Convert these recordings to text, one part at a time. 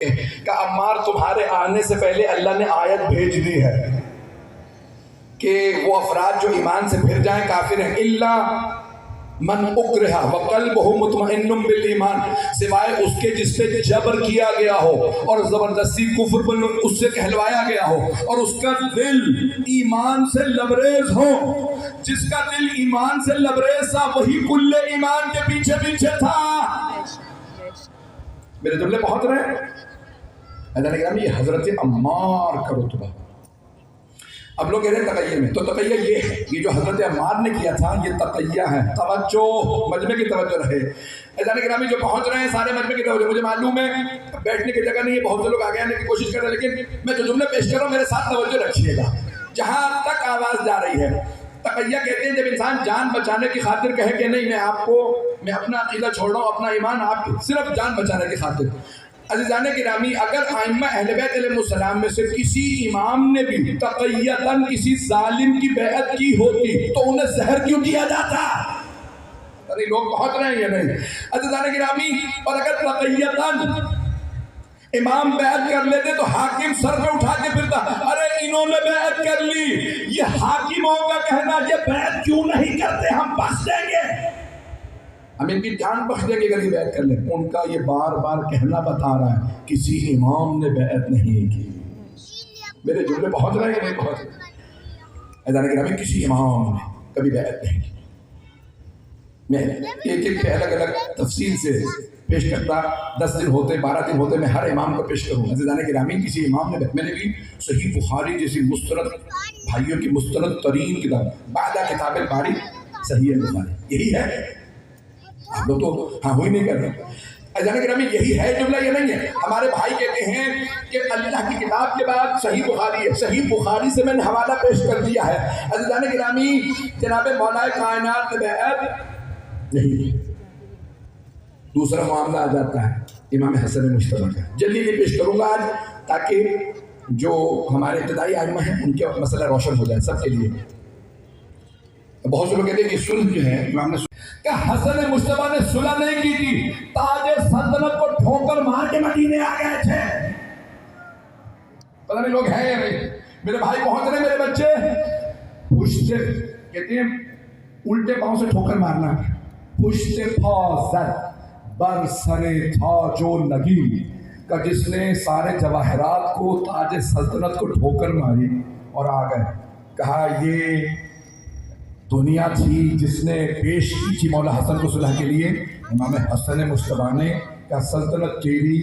کہ عمار تمہارے آنے سے پہلے اللہ نے آیت بھیج دی ہے کہ وہ افراد جو ایمان سے پھر جائیں کافر ہیں، الا من اکرہ وقلبہ مطمئن بالایمان، سوائے اس کے جس پہ جبر کیا گیا ہو اور زبردستی کفر پر اس سے کہلوایا گیا ہو اور اس کا دل ایمان سے لبریز ہو۔ جس کا دل ایمان سے لبریز تھا وہی کل ایمان کے پیچھے پیچھے تھا۔ میرے جملے پہنچ رہے ہیں؟ اللہ نے کہا یہ حضرت عمار کا رتبہ۔ اب لوگ کہہ رہے ہیں تقیہ میں، تو تقیہ یہ ہے، یہ جو حضرت عمار نے کیا تھا یہ تقیہ ہے۔ توجہ، مجمع کی توجہ رہے۔ اللہ گرامی جو پہنچ رہے ہیں سارے مجمع کی توجہ، مجھے معلوم ہے بیٹھنے کی جگہ نہیں ہے، بہت سے لوگ آگے آنے کی کوشش کر رہے ہیں، لیکن میں جو جملے پیش کر رہا ہوں میرے ساتھ توجہ رکھیے گا جہاں تک آواز جا رہی ہے۔ تقیہ کہتے ہیں جب انسان جان بچانے کی خاطر کہے کہ نہیں میں اپنا عقیدہ چھوڑ رہا ہوں، اپنا ایمان آپ کی، صرف جان بچانے کی خاطر۔ عزیزان گرامی، اگر ائمہ اہل بیت علیہ السلام میں سے کسی امام نے بھی تقیتاً کسی ظالم کی بیعت کی ہوتی تو انہیں زہر کیوں دیا جاتا؟ ارے لوگ پہنچ رہے ہیں یا نہیں؟ عزیزان گرامی، اور اگر تقیتاً امام بیعت کر لیتے تو حاکم سر پہ اٹھا کے پھرتا، ارے انہوں نے بیعت کر لی، یہ حاکموں کا کہنا یہ بیعت کیوں نہیں کرتے، ہم بخش دیں گے، ہم ان کی جان بخش دیں گے اگر یہ بیعت کر لیں۔ ان کا یہ بار بار کہنا بتا رہا ہے کسی امام نے بیعت نہیں کی۔ میرے جملے پہنچ رہے ہیں نہیں پہنچ رہے؟ عزیزان گرامی، کسی امام نے کبھی بیعت نہیں کی۔ میں ایک ایک پہ الگ الگ تفصیل سے پیش کرتا، 10 دن ہوتے 12 دن ہوتے میں ہر امام کو پیش کروں۔ عزیزان گرامی، کسی امام نے میں نے بھی صحیح بخاری جیسی مستند بھائیوں کی مستند ترین کتاب بعد کتاب الباری صحیح البخاری یہی ہے۔ آپ لوگ تو ہاں وہی نہیں کر رہے۔ عزیزان گرامی، یہی ہے جملہ، یہ نہیں ہے۔ ہمارے بھائی کہتے ہیں کہ اللہ کی کتاب کے بعد صحیح بخاری ہے، صحیح بخاری سے میں نے حوالہ پیش کر دیا ہے۔ عزیزان گرامی، جناب مولا کائنات نے بیعت نہیں، دوسرا معاملہ آ جاتا ہے امام حسن مجتبیٰ کا، جلدی نہیں پیش کروں گا آج تاکہ جو ہمارے ابتدائی ائمہ ہیں ان کے مسئلہ روشن ہو جائے سب کے لیے۔ بہت سے لوگ کہتے ہیں کہ صلح جو ہے امام نے کہ حسن مجتبیٰ نے صلح نہیں کی تھی، تاج سلطنت کو ٹھوکر مار کے مدینے آ گئے تھے۔ پتہ نہیں لوگ ہیں یا نہیں؟ میرے بھائی پہنچ رہے، میرے بچے پشت کہتے ہیں الٹے پاؤں سے ٹھوکر مارنا، پشت پا زد بر سر تاج و نگین، کہ جس نے سارے جواہرات کو تاج سلطنت کو ٹھوکر ماری اور آ گئے۔ کہا یہ دنیا تھی جس نے پیش کی تھی مولا حسن کو صلح کے لیے، امام حسن مجتبیٰ نے کہا سلطنت تیری،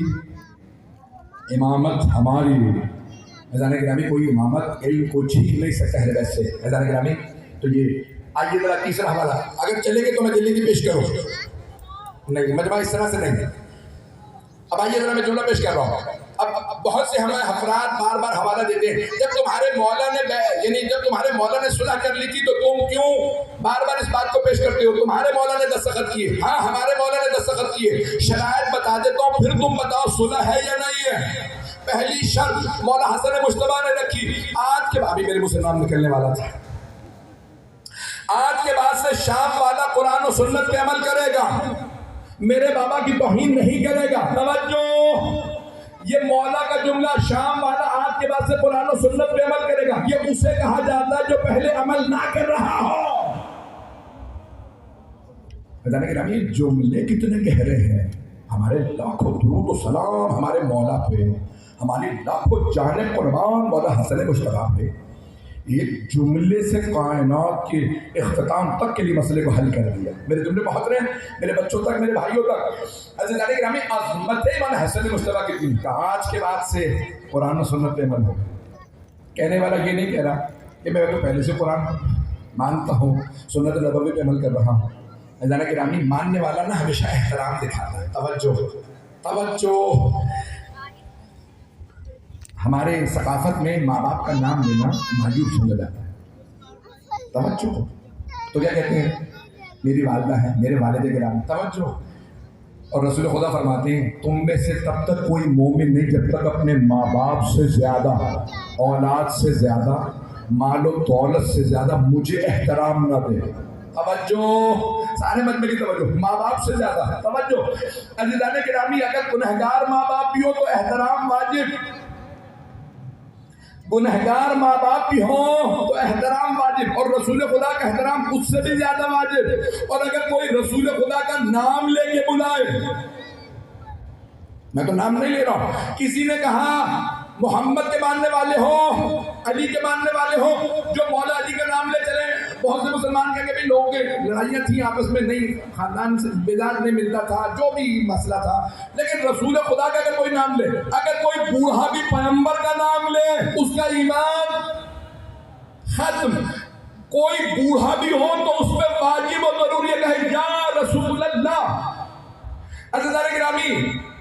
امامت ہماری۔ عزیزان گرامی، کوئی امامت علم کو چھین نہیں سکتا ہے ویسے۔ عزیزان گرامی، تو یہ آئیے ذرا تیسرا حوالہ، اگر چلے گے تو میں جلدی پیش کروں، نہیں مجمع اس طرح سے نہیں۔ اب آئیے ذرا میں جملہ پیش کر رہا ہوں۔ اب بہت سے ہمارے افراد بار بار حوالہ دیتے ہیں، جب تمہارے مولا نے جب تمہارے مولا نے صلح کر لی تھی تو تم کیوں بار بار اس بات کو پیش کرتے ہو؟ تمہارے مولا نے دستخط کیے، ہاں ہمارے مولا نے دستخط کیے، شرائط بتا دیتا ہوں پھر تم بتاؤ صلح ہے یا نہیں ہے۔ پہلی شرط مولا حسن مجتبیٰ نے رکھی، آج کے بعد میرے مسلمان نکلنے والا تھا، آج کے بعد سے شام والا قرآن و سنت پہ عمل کرے گا، میرے بابا کی توہین نہیں کرے گا۔ توجہ، یہ مولا کا جملہ، شام والا آج کے بعد سے قرآن و سنت پہ عمل کرے گا، یہ اسے کہا جاتا ہے جو پہلے عمل نہ کر رہا ہو۔ بتانے کے نام یہ جملے کتنے گہرے ہیں۔ ہمارے لاکھوں درود و سلام ہمارے مولا پہ، ہماری لاکھوں جانیں قربان مولا حسن مجتبیٰ پہ۔ ایک جملے سے کائنات کے اختتام تک کے لیے مسئلے کو حل کر دیا۔ میرے جملے پہنچ رہے ہیں میرے بچوں تک، میرے بھائیوں تک۔ عزیزان گرامی، عظمت امام حسن مجتبیٰ کی دن کا آج کے بعد سے قرآن و سنت پہ عمل ہوگا۔ کہنے والا یہ نہیں کہہ رہا کہ میں تو پہلے سے قرآن مانتا ہوں، سنت نبوی پہ عمل کر رہا ہوں۔ عزیزان گرامی، ماننے والا نا ہمیشہ احترام دکھاتا ہے۔ توجہ توجہ، ہمارے ثقافت میں ماں باپ کا نام لینا مایوب سمجھا جاتا ہے۔ توجہ، تو کیا کہتے ہیں میری والدہ ہے، میرے والد گرامی۔ توجہ، اور رسول خدا فرماتے ہیں تم میں سے تب تک کوئی مومن نہیں جب تک اپنے ماں باپ سے زیادہ، اولاد سے زیادہ، مال و دولت سے زیادہ مجھے احترام نہ دے۔ توجہ، سارے مجمع کی توجہ، ماں باپ سے زیادہ توجہ۔ عزیزان گرامی، اگر گنہگار ماں باپ بھی ہو تو احترام واجب، گنہگار ماں باپ بھی ہوں تو احترام واجب، اور رسول خدا کا احترام اس سے بھی زیادہ واجب۔ اور اگر کوئی رسول خدا کا نام لے کے بلائے، میں تو نام نہیں لے رہا ہوں، کسی نے کہا محمد کے ماننے والے ہو، علی کے ماننے والے ہو، جو مولا علی کا نام لے چلے، بہت سے مسلمان کہیں گے بھی لوگوں کے لڑائیاں تھیں آپس میں، نہیں خاندان سے بیدار نہیں ملتا تھا، جو بھی مسئلہ تھا، لیکن رسول خدا کا اگر کوئی نام لے، اگر کوئی بوڑھا بھی پیغمبر کا نام لے، اس کا ایمان ختم۔ کوئی بوڑھا بھی ہو تو اس پہ واجب و ضروری ہے کہ یا رسول اللہ۔ عزیزان گرامی،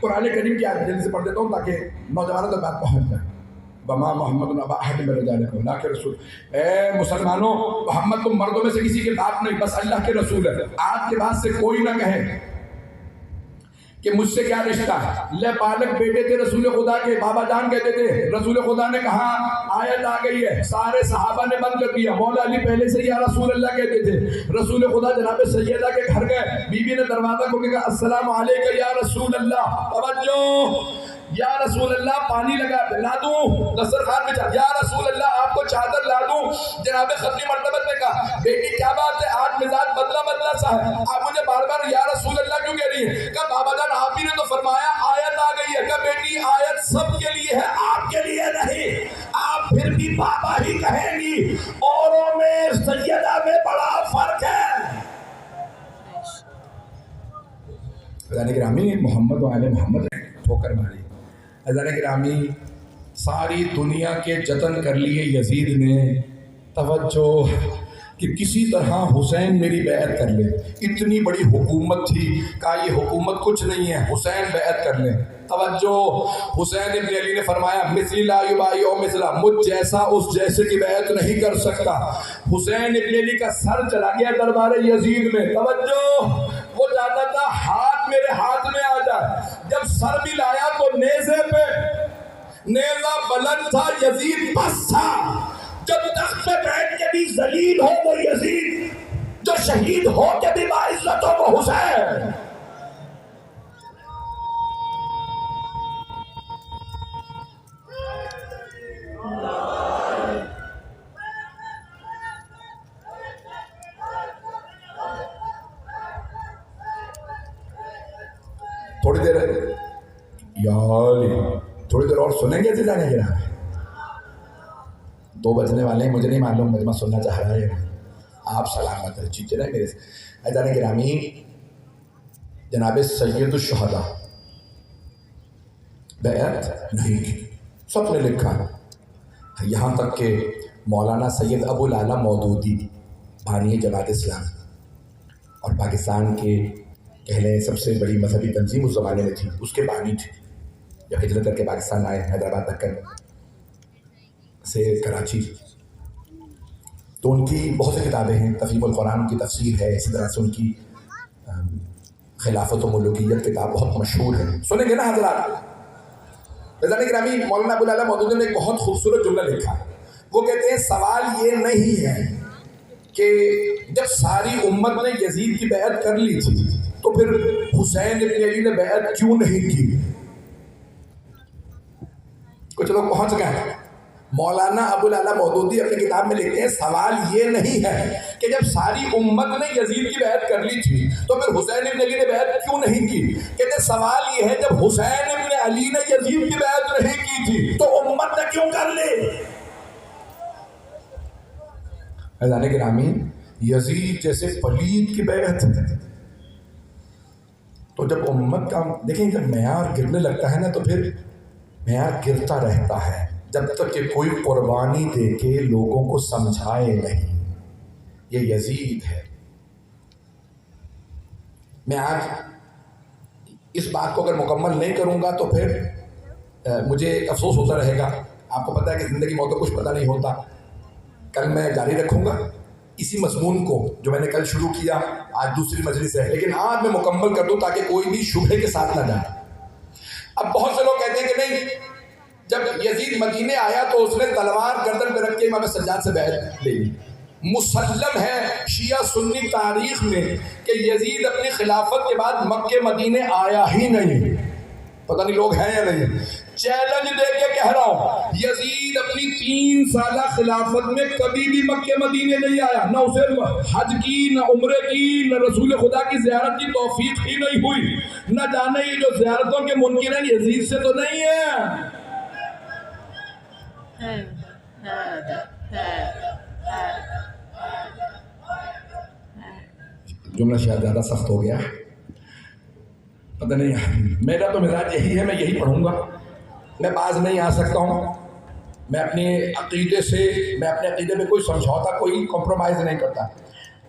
قرآن کریم کی آیت جلدی سے پڑھ دیتا ہوں تاکہ نوجوانوں تک بات پہنچ جائے۔ وما محمد ابا احد من رجالکم لا کہ رسول، اے مسلمانوں، محمد تم مردوں میں سے کسی کے باپ نہیں، بس اللہ کے رسول ہے۔ آج کے بعد سے کوئی نہ کہے کہ مجھ سے کیا رشتہ ہے۔ لے پالک بیٹے تھے رسول خدا کے، بابا جان کہتے تھے، رسول خدا نے کہا آیت آ گئی ہے، سارے صحابہ نے بند کر دیا، مولا علی پہلے سے یا رسول اللہ کہتے تھے۔ رسول خدا جناب سیدہ کے گھر گئے، بی بی نے دروازہ کھول کے کہا السلام علیکم یا رسول اللہ۔ توجہ، یا رسول اللہ پانی لگا لا دوں، دسترخوان بچھا، یا رسول اللہ آپ کو چادر لا دوں۔ جناب ختمی مرتبت نے کہا بیٹی کیا بات ہے، آج مزاج بدلا بدلا سا ہے، آپ مجھے بار بار یا رسول اللہ کیوں کہہ رہی ہے؟ کہا بابا جان آپ ہی نے تو فرمایا آیت آ گئی ہے۔ کہا بیٹی آیت سب کے لیے ہے، آپ کے لیے نہیں، آپ پھر بھی بابا ہی کہیں گی، اوروں میں سیدہ میں بڑا فرق ہے۔ خدا گرامی، محمد و آل محمد نے ٹھوکر ماری۔ حضرت گرامی، ساری دنیا کے جتن کر لیے یزید نے، توجہ، کہ کسی طرح حسین میری بیعت کر لے۔ اتنی بڑی حکومت تھی، کہا یہ حکومت کچھ نہیں ہے، حسین بیعت کر لے۔ توجہ، حسین ابن علی نے فرمایا مثلی لا یبایع مثلا، مجھ جیسا اس جیسے کی بیعت نہیں کر سکتا۔ حسین ابن علی کا سر چلا گیا دربار یزید میں۔ توجہ، وہ چاہتا تھا ہاتھ میرے ہاتھ میں آ جائے، جب سر بھی لایا تو نیزے پہ، نیزہ بلند تھا، یزید پس تھا۔ جب تخت پہ بیٹھ کے بھی ذلیل ہو وہ یزید، جو شہید ہو کے بھی باعزت ہو وہ حسین۔ تھوڑی دیر تھوڑی دیر اور سنیں گے جانے کے نام 2 بجنے والے ہیں، مجھے نہیں معلوم مجمع سننا چاہ رہا ہے، آپ سلامت ہے، چیچے رہے میرے سے۔ عزیزان گرامی، جناب سید الشہداء بیعت نہیں کی، سب نے لکھا، یہاں تک کہ مولانا سید ابو الاعلیٰ مودودی بانی جماعت اسلام اور پاکستان کے کہہ لیں سب سے بڑی مذہبی تنظیم اس زمانے میں تھی، اس کے بانی تھے، جب ہجرت کر کے پاکستان آئے حیدرآباد دکن سے کراچی، تو ان کی بہت سی کتابیں ہیں، تفہیم القرآن کی تفسیر ہے، اسی طرح سے ان کی خلافت و ملوکیت کتاب بہت مشہور ہے، سنیں گے نا حضرات۔ عزیزان گرامی، مولانا ابو الاعلیٰ مودودی نے ایک بہت خوبصورت جملہ لکھا، وہ کہتے ہیں سوال یہ نہیں ہے کہ جب ساری امت نے یزید کی بیعت کر لی تھی تو پھر حسین ابن علی نے بیعت کیوں نہیں کی؟ کچھ لوگ پہنچ گئے۔ مولانا ابو الاعلیٰ مودودی اپنی کتاب میں لکھتے ہیں سوال یہ نہیں ہے کہ جب ساری امت نے یزید کی بیعت کر لی تھی تو پھر حسین ابن علی نے بیعت کیوں نہیں کی؟ کہتے ہیں سوال یہ ہے جب حسین ابن علی نے یزید کی بیعت نہیں کی تھی تو امت نے کیوں کر لی؟ عزیزان گرامی، یزید جیسے پلید کی بیعت تو جب امت کا دیکھیں جب معیار گرنے لگتا ہے نا تو پھر معیار گرتا رہتا ہے جب تک کہ کوئی قربانی دے کے لوگوں کو سمجھائے نہیں۔ یہ یزید ہے۔ میں آج اس بات کو اگر مکمل نہیں کروں گا تو پھر مجھے افسوس ہوتا رہے گا۔ آپ کو پتہ ہے کہ زندگی موت کا کچھ پتہ نہیں ہوتا۔ کل میں جاری رکھوں گا اسی مضمون کو جو میں نے کل شروع کیا، آج دوسری مجلس ہے، لیکن آج میں مکمل کر دوں تاکہ کوئی بھی شبہے کے ساتھ نہ جائے۔ اب بہت سے لوگ کہتے ہیں کہ نہیں، جب یزید مدینے آیا تو اس نے تلوار گردن پہ رکھ کے امام سجاد سے بیعت لے لی۔ مسلم ہے شیعہ سنی تاریخ میں کہ یزید اپنی خلافت کے بعد مکہ مدینے آیا ہی نہیں. پتہ نہیں لوگ ہیں یا نہیں. چیلنج دے کے کہہ رہا ہوں یزید اپنی 3 سالہ خلافت میں کبھی بھی مکہ مدینے نہیں آیا. نہ اسے حج کی، نہ عمرے کی، نہ رسول خدا کی زیارت کی توفیق ہی نہیں ہوئی. نہ جانے یہ جو زیارتوں کے منکر ہیں یزید سے تو نہیں ہے. جملہ شاید زیادہ سخت ہو گیا، پتہ نہیں. میرا تو مزاج یہی ہے، میں یہی پڑھوں گا. میں باز نہیں آ سکتا ہوں. میں اپنے عقیدے میں کوئی سمجھوتا، کوئی کمپرومائز نہیں کرتا.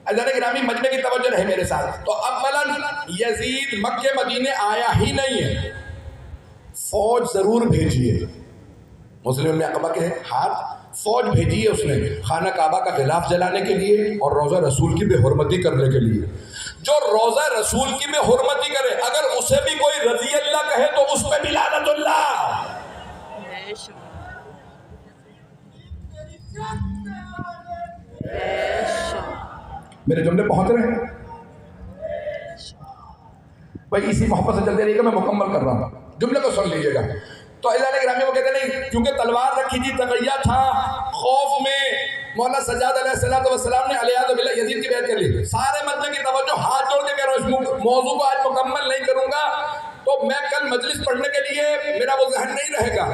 حضرات گرامی مجمع کی توجہ رہے میرے ساتھ. تو اولا یزید مکہ مدینے آیا ہی نہیں ہے. فوج ضرور بھیجیے، مسلم میں عقبہ کے ہاتھ فوج بھیجی ہے اس نے خانہ کعبہ کا غلاف جلانے کے لیے اور روضہ رسول کی بے حرمتی کرنے کے لیے. جو روضہ رسول کی بے حرمتی کرے اگر اسے بھی کوئی رضی اللہ کہے تو اس پہ بھی لعنت اللہ. میرے جملے پہنچ رہے ہیں بھائی؟ اسی محبت سے چلتے رہیے گا، میں مکمل کر رہا ہوں، جملے کو سن لیجیے گا. تو اعلان گرامی وہ کہتے نہیں کیونکہ تلوار رکھی تھی، تقیہ تھا، خوف میں مولانا سجاد علیہ السلام نے علیہ باللہ یزید کی بیعت کر لی. سارے مجمع کی توجہ ہاتھ جوڑ کے کہہ رہا ہوں، اس موضوع کو آج مکمل نہیں کروں گا تو میں کل مجلس پڑھنے کے لیے میرا وہ ذہن نہیں رہے گا.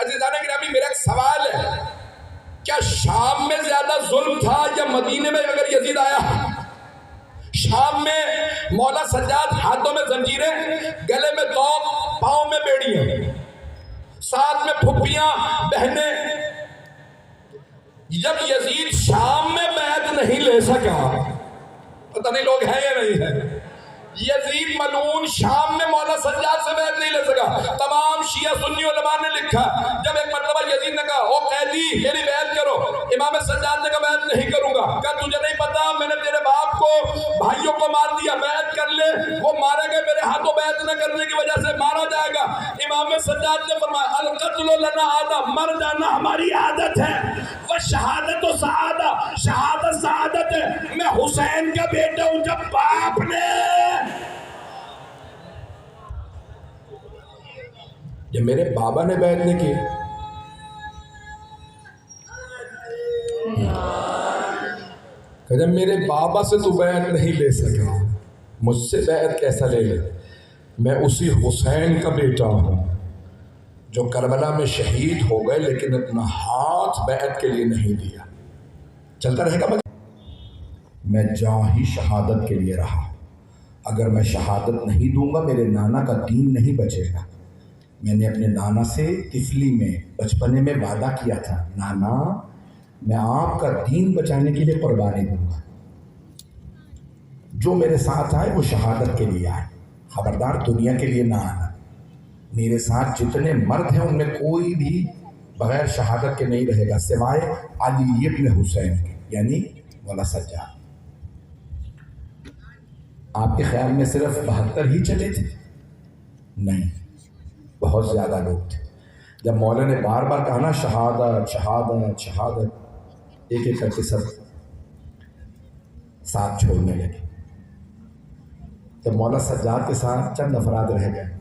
عزیزان گرامی میرا ایک سوال ہے، کیا شام میں زیادہ ظلم تھا یا مدینے میں اگر یزید آیا؟ شام میں مولا سجاد ہاتھوں میں زنجیریں، گلے میں توپ، پاؤں میں بیڑیاں، ساتھ میں پھپھیاں بہنیں. جب یزید شام میں بیعت نہیں لے سکا، پتہ نہیں لوگ ہیں یا نہیں ہیں، یزید ملعون شام میں مولا سجاد سے بیعت نہیں لے سکا. تمام شیعہ سنی علماء نے لکھا جب ایک مرتبہ یزید نے کہا او قیدی میری بیعت کرو، امام سجاد نے کہا بیعت نہیں کروں گا. کہا تجھے نہیں پتا میں نے تیرے باپ کو، بھائیوں کو مار دیا، بیعت کر لے. وہ مارے گئے میرے ہاتھوں، بیعت نہ کرنے کی وجہ سے مارا جائے گا. امام سجاد نے فرمایا القتل لنا عادت، مر جانا ہماری عادت ہے، وہ شہادت و سعادہ، شہادت سعادت ہے. میں حسین کا بیٹا ہوں. جب باپ نے، جب میرے بابا نے بیعت نہیں کی، جب میرے بابا سے تو بیعت نہیں لے سکا، مجھ سے بیعت کیسا لے لے؟ میں اسی حسین کا بیٹا ہوں جو کربلا میں شہید ہو گئے لیکن اپنا ہاتھ بیعت کے لیے نہیں دیا. چلتا رہے گا. میں جاں ہی شہادت کے لیے رہا. اگر میں شہادت نہیں دوں گا میرے نانا کا دین نہیں بچے گا. میں نے اپنے نانا سے طفلی میں، بچپنے میں وعدہ کیا تھا، نانا میں آپ کا دین بچانے کے لیے قربانی دوں گا. جو میرے ساتھ آئے وہ شہادت کے لیے آئے، خبردار دنیا کے لیے نہ آنا. میرے ساتھ جتنے مرد ہیں ان میں کوئی بھی بغیر شہادت کے نہیں رہے گا سوائے علی ابن حسین کے، یعنی مولا سجاد. آپ کے خیال میں صرف 72 ہی چلے تھے؟ نہیں، بہت زیادہ لوگ تھے. جب مولا نے بار بار کہا نا شہادت شہادت شہادت، ایک ایک کر کے سب ساتھ چھوڑنے لگے. جب مولا سجاد کے ساتھ چند افراد رہ گئے،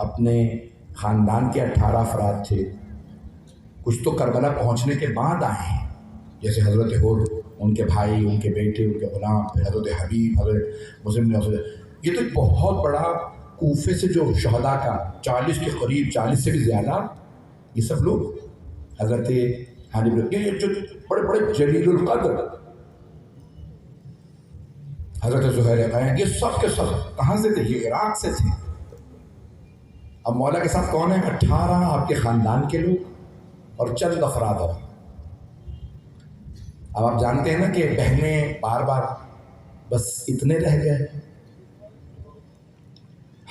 اپنے خاندان کے 18 افراد تھے. کچھ تو کربلا پہنچنے کے بعد آئے ہیں، جیسے حضرت ہور، ان کے بھائی، ان کے بیٹے، ان کے غلام، پھر حضرت حبیب، حضرت مسلم. یہ تو بہت بڑا کوفے سے جو شہداء کا 40 کے قریب، 40 سے بھی زیادہ، یہ سب لوگ حضرت یہ جو بڑے بڑے جلیل القدر حضرت زہیر غائب، یہ سب کے سب کہاں سے تھے؟ یہ عراق سے تھے. اب مولا کے ساتھ کون ہے؟ 18 آپ کے خاندان کے لوگ اور چند افراد اور. اب آپ جانتے ہیں نا کہ بہنیں بار بار بس اتنے رہ گئے،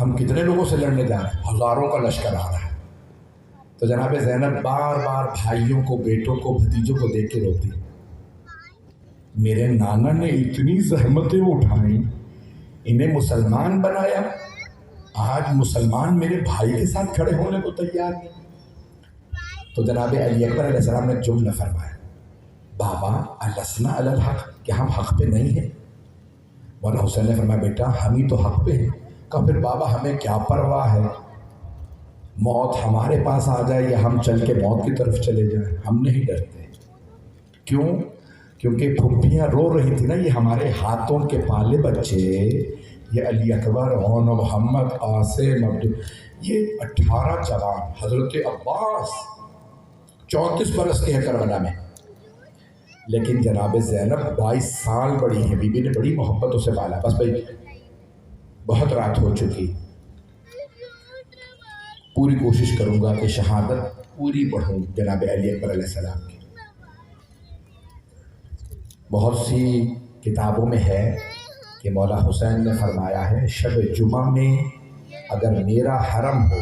ہم کتنے لوگوں سے لڑنے جا رہے ہیں؟ ہزاروں کا لشکر آ رہا ہے. تو جناب زینب بار بار بھائیوں کو، بیٹوں کو، بھتیجوں کو دیکھ کے روتی، میرے نانا نے اتنی زحمتیں اٹھائیں، انہیں مسلمان بنایا، آج مسلمان میرے بھائی کے ساتھ کھڑے ہونے کو تیار نہیں. تو جناب علی اکبر علیہ السلام نے جملہ فرمایا، بابا السنا علی الحق، کہ ہم حق پہ نہیں ہیں؟ مولانا حسین نے فرمایا بیٹا ہم ہی تو حق پہ ہیں۔ کہا پھر بابا ہمیں کیا پرواہ ہے، موت ہمارے پاس آ جائے یا ہم چل کے موت کی طرف چلے جائیں، ہم نہیں ڈرتے۔ کیوں؟ کیونکہ پھپھیاں رو رہی تھی نا، یہ ہمارے ہاتھوں کے پالے بچے، یہ علی اکبر، عون و محمد، قاسم، یہ 18 جوان، حضرت عباس 34 برس کے ہیں کربلا میں، لیکن جناب زینب 22 سال بڑی ہیں، بی بی نے بڑی محبتوں سے پالا۔ بس بھائی بہت رات ہو چکی، پوری کوشش کروں گا کہ شہادت پوری پڑھوں جناب علی اکبر علیہ السلام کی۔ بہت سی کتابوں میں ہے کہ مولا حسین نے فرمایا ہے شب جمعہ میں اگر میرا حرم ہو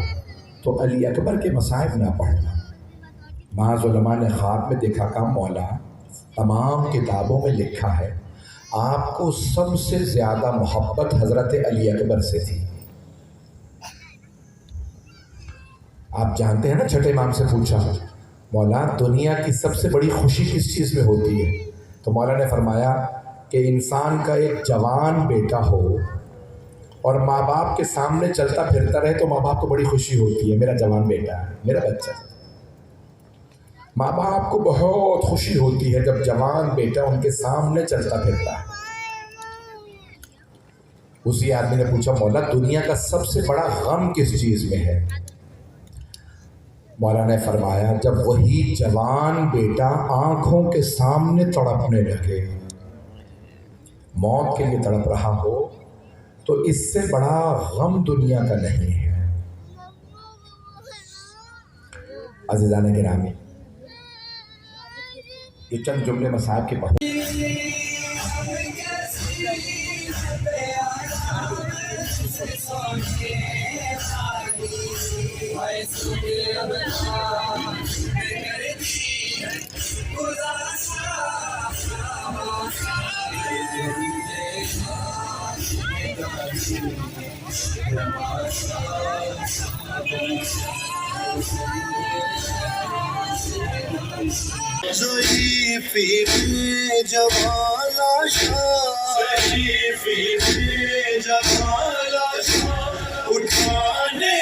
تو علی اکبر کے مصائب نہ پڑھنا۔ بعض علماء نے خواب میں دیکھا کہ مولا تمام کتابوں میں لکھا ہے آپ کو سب سے زیادہ محبت حضرت علی اکبر سے تھی۔ آپ جانتے ہیں نا، چھٹے امام سے پوچھا مولا دنیا کی سب سے بڑی خوشی کس چیز میں ہوتی ہے؟ تو مولا نے فرمایا کہ انسان کا ایک جوان بیٹا ہو اور ماں باپ کے سامنے چلتا پھرتا رہے تو ماں باپ کو بڑی خوشی ہوتی ہے، میرا جوان بیٹا ہے، میرا بچہ۔ ماں باپ کو بہت خوشی ہوتی ہے جب جوان بیٹا ان کے سامنے چلتا پھرتا ہے۔ اسی آدمی نے پوچھا مولا دنیا کا سب سے بڑا غم کس چیز میں ہے؟ مولا نے فرمایا جب وہی جوان بیٹا آنکھوں کے سامنے تڑپنے لگے، موت کے لیے تڑپ رہا ہو، تو اس سے بڑا غم دنیا کا نہیں ہے۔ عزیزان گرامی، یہ چند جملے مصائب کے پڑھوں۔ ضعیفی میں جوان لاشاں، ضعیفی میں جوان لاشاں، اٹھانے